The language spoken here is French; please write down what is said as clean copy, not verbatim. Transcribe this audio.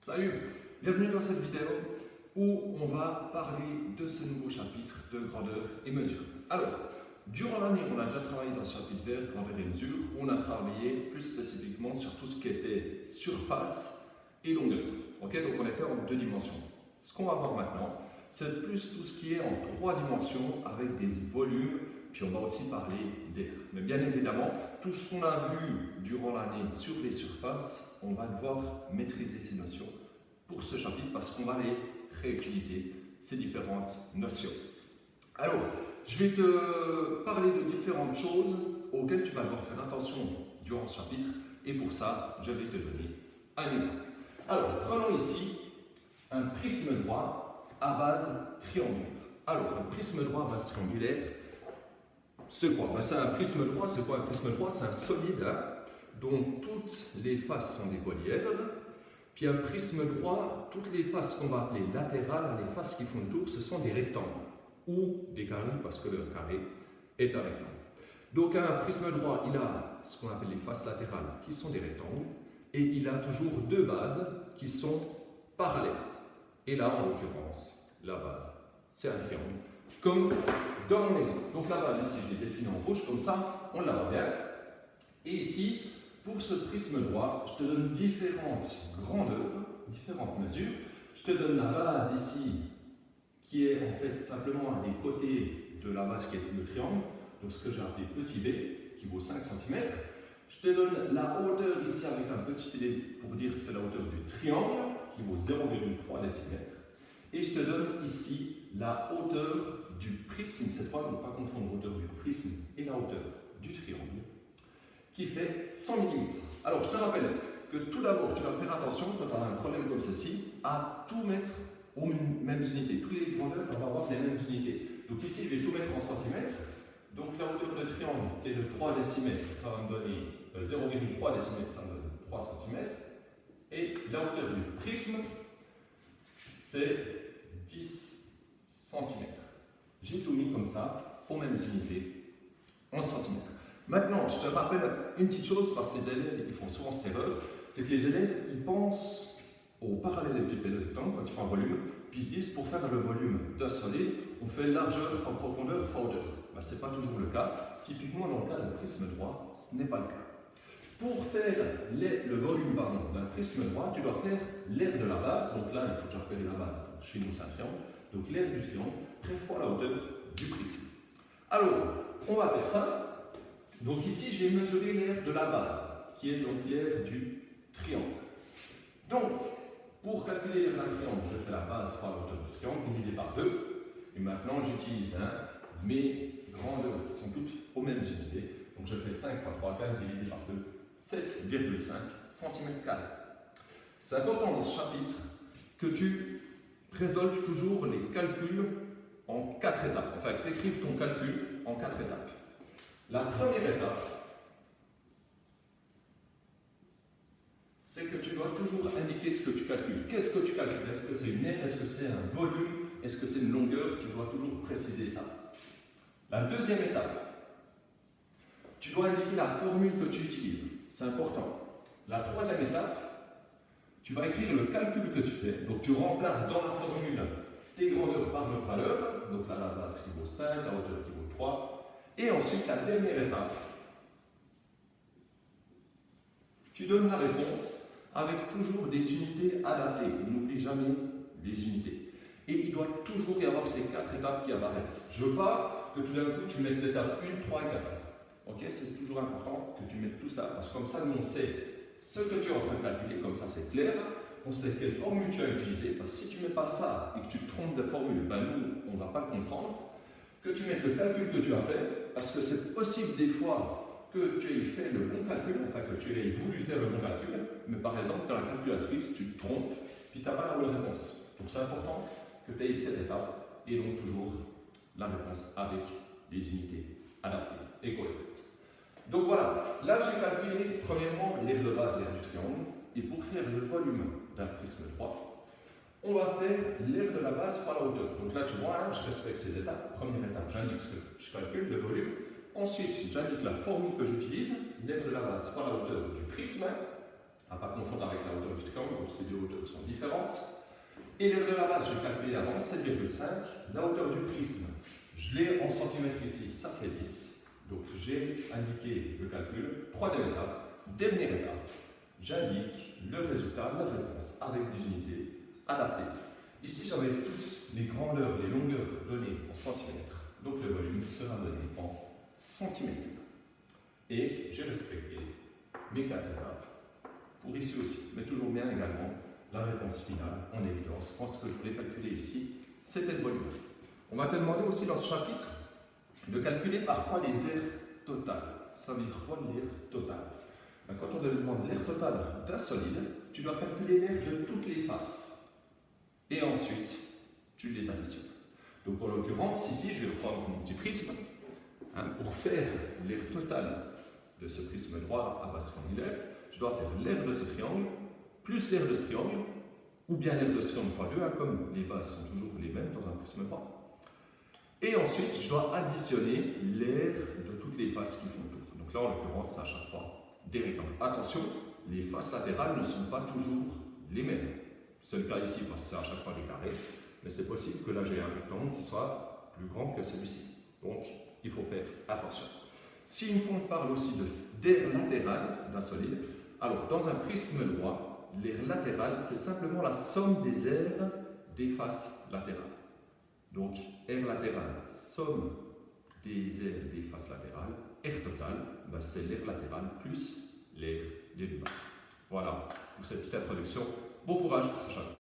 Salut, bienvenue dans cette vidéo où on va parler de ce nouveau chapitre de grandeur et mesure. Alors, durant l'année, on a déjà travaillé dans ce chapitre vert, grandeur et mesure, où on a travaillé plus spécifiquement sur tout ce qui était surface et longueur. Ok, donc on était en 2 dimensions. Ce qu'on va voir maintenant, c'est plus tout ce qui est en 3 dimensions avec des volumes, puis on va aussi parler d'air. Mais bien évidemment, tout ce qu'on a vu durant l'année sur les surfaces, on va devoir maîtriser ces notions pour ce chapitre parce qu'on va les réutiliser, ces différentes notions. Alors, je vais te parler de différentes choses auxquelles tu vas devoir faire attention durant ce chapitre et pour ça, je vais te donner un exemple. Alors, prenons ici un prisme droit à base triangulaire. Alors, un prisme droit à base triangulaire, c'est quoi? C'est un prisme droit. C'est quoi un prisme droit? C'est un solide dont toutes les faces sont des polyèdres. Puis un prisme droit, toutes les faces qu'on va appeler latérales, les faces qui font le tour, ce sont des rectangles ou des carrés parce que le carré est un rectangle. Donc un prisme droit, il a ce qu'on appelle les faces latérales qui sont des rectangles et il a toujours 2 bases qui sont parallèles. Et là, en l'occurrence, la base, c'est un triangle, comme dans mon exemple. Donc la base ici, je l'ai dessinée en rouge, comme ça, on la voit bien. Et ici, pour ce prisme droit, je te donne différentes grandeurs, différentes mesures. Je te donne la base ici, qui est en fait simplement à des côtés de la base qui est le triangle, donc ce que j'ai appelé petit b, qui vaut 5 cm. Je te donne la hauteur ici avec un petit d pour dire que c'est la hauteur du triangle, qui vaut 0,3 décimètres. Et je te donne ici la hauteur du prisme, cette fois, ne pas confondre la hauteur du prisme et la hauteur du triangle, qui fait 100 mm. Alors, je te rappelle que tout d'abord, tu dois faire attention, quand tu as un problème comme ceci, à tout mettre aux mêmes unités. Toutes les grandeurs doivent avoir les mêmes unités. Donc ici, je vais tout mettre en centimètres. Donc la hauteur de triangle qui est de 3 décimètres, ça va me donner 0,3 décimètres, ça me donne 3 cm. Et la hauteur du prisme, c'est 10 cm. J'ai tout mis comme ça, aux mêmes unités, en centimètres. Maintenant, je te rappelle une petite chose, parce que les élèves ils font souvent cette erreur, c'est que les élèves ils pensent au parallélépipède rectangle quand ils font un volume, puis ils se disent pour faire le volume d'un solide, on fait largeur fois profondeur fois hauteur. Ben, ce n'est pas toujours le cas. Typiquement, dans le cas d'un prisme droit, ce n'est pas le cas. Pour faire le volume d'un prisme droit, tu dois faire l'aire de la base. Donc là, il faut que je repère la base. Chez nous, c'est un triangle. Donc l'aire du triangle, très fois la hauteur du prisme. Alors, on va faire ça. Donc ici, je vais mesurer l'aire de la base, qui est donc l'aire du triangle. Donc, pour calculer l'aire d'un triangle, je fais la base fois la hauteur du triangle divisé par 2. Et maintenant, j'utilise mes grandeurs qui sont toutes aux mêmes unités. Donc je fais 5 fois 3, 15 divisé par 2, 7,5 cm². C'est important dans ce chapitre que tu résolves toujours les calculs en 4 étapes. Enfin, que tu écrives ton calcul en 4 étapes. La première étape, c'est que tu dois toujours indiquer ce que tu calcules. Qu'est-ce que tu calcules? Est-ce que c'est une aire? Est-ce que c'est un volume? Est-ce que c'est une longueur? Tu dois toujours préciser ça. La deuxième étape, tu dois indiquer la formule que tu utilises. C'est important. La troisième étape, tu vas écrire le calcul que tu fais. Donc tu remplaces dans la formule tes grandeurs par leur valeur. Donc là, la base qui vaut 5, la hauteur qui vaut 3. Et ensuite, la dernière étape, tu donnes la réponse avec toujours des unités adaptées. N'oublie jamais les unités. Et il doit toujours y avoir ces 4 étapes qui apparaissent. Je ne veux pas que tout d'un coup tu mettes l'étape 1, 3 et 4. Ok, c'est toujours important que tu mettes tout ça, parce que comme ça, nous on sait ce que tu es en train de calculer, comme ça c'est clair. On sait quelle formule tu as utilisée, parce que si tu ne mets pas ça et que tu te trompes de formule, ben nous, on ne va pas le comprendre. Que tu mettes le calcul que tu as fait, parce que c'est possible des fois que tu aies fait le bon calcul, enfin que tu aies voulu faire le bon calcul, mais par exemple, dans la calculatrice, tu te trompes, puis tu n'as pas la bonne réponse. Donc c'est important que tu aies cette étape, et donc toujours la réponse avec des unités adaptées et cohérentes. Donc voilà, là j'ai calculé premièrement l'aire de base, l'aire du triangle, et pour faire le volume d'un prisme droit, on va faire l'aire de la base par la hauteur. Donc là tu vois, je respecte ces étapes. Première étape, j'indique ce que je calcule, le volume. Ensuite, j'indique la formule que j'utilise, l'aire de la base par la hauteur du prisme, À ne pas confondre avec la hauteur du triangle, donc ces deux hauteurs sont différentes. Et l'aire de la base, je l'ai calculé avant, 7,5. La hauteur du prisme, je l'ai en centimètres ici, ça fait 10. Donc j'ai indiqué le calcul. Troisième étape, dernière étape, j'indique le résultat, la réponse, avec des unités adaptées. Ici, j'avais toutes les grandeurs, les longueurs données en centimètres. Donc le volume sera donné en centimètres cubes. Et j'ai respecté mes 4 étapes pour ici aussi. Mais toujours bien également la réponse finale en évidence. Quand ce que je voulais calculer ici, c'était le volume. On va te demander aussi dans ce chapitre de calculer parfois les aires totales. Ça veut dire quoi l'aire totale? Quand on te demande l'aire totale d'un solide, tu dois calculer l'aire de toutes les faces. Et ensuite, tu les additionnes. Donc en l'occurrence, ici, je vais reprendre mon petit prisme. Pour faire l'aire totale de ce prisme droit à base triangulaire, je dois faire l'aire de ce triangle plus l'aire de ce triangle, ou bien l'aire de ce triangle fois 2, comme les bases sont toujours les mêmes dans un prisme droit. Et ensuite, je dois additionner l'aire de toutes les faces qui font le tour. Donc là, en l'occurrence, c'est à chaque fois des rectangles. Attention, les faces latérales ne sont pas toujours les mêmes. C'est le cas ici parce que c'est à chaque fois des carrés, mais c'est possible que là j'ai un rectangle qui soit plus grand que celui-ci. Donc, il faut faire attention. Si une fois on parle aussi d'aire latérale d'un solide, alors dans un prisme droit, l'aire latérale, c'est simplement la somme des aires des faces latérales. Donc, aire latérale, somme des aires des faces latérales. Aire totale, c'est l'aire latérale plus l'aire des deux faces. Voilà pour cette petite introduction. Bon courage pour ce chapitre.